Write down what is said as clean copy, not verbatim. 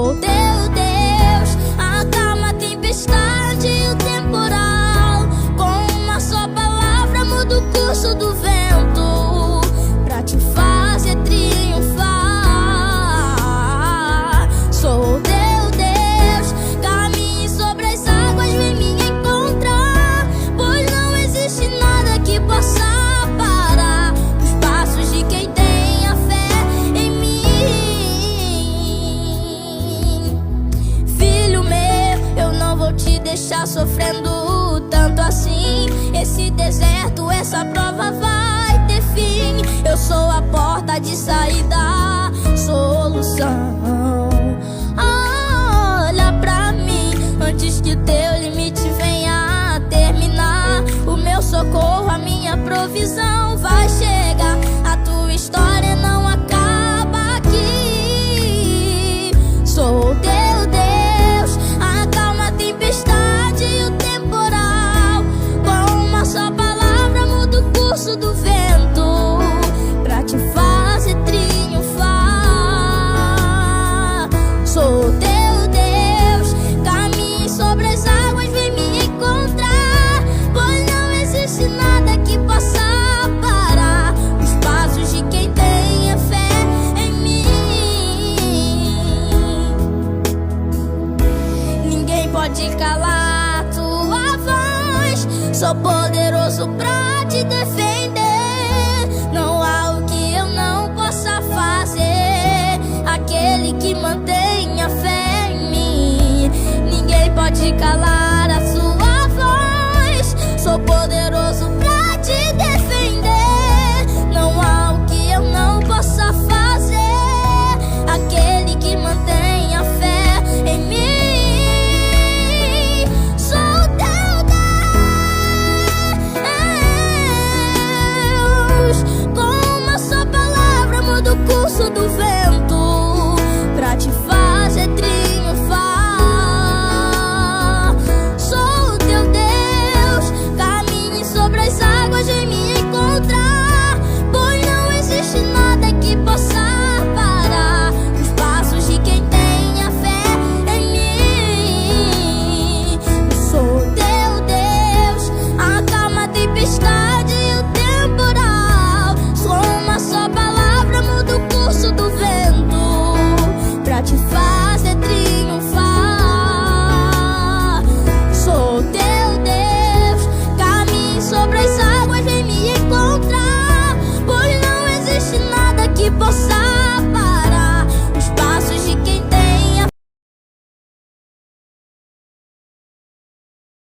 Oh, teu Deus, acalma a tempestade e o temporal. Com uma só palavra muda o curso do vento, pra te fazer triunfar. Sou teu Deus, caminhe sobre as águas, vem me encontrar, pois não existe nada que possa parar os passos de quem tem a fé em mim. Filho meu, eu não vou te deixar sofrendo tanto assim. Esse deserto, essa prova vai ter fim. Eu sou a porta de saída, solução. Olha pra mim antes que teu limite venha a terminar. O meu socorro, a minha provisão vai chegar. A tua história não acaba aqui. Sou teu Deus, acalma a tempestade e o temporal. Com uma só palavra muda o curso do vento, pra te fazer triunfar. Sou teu Deus, caminhe sobre as águas, vem me encontrar, pois não existe nada que possa parar os passos de quem tem a fé em mim. Ninguém pode calar tua voz, sou poderoso pra te defender. Não há o que eu não possa fazer, aquele que mantém a fé em mim. Ninguém pode calar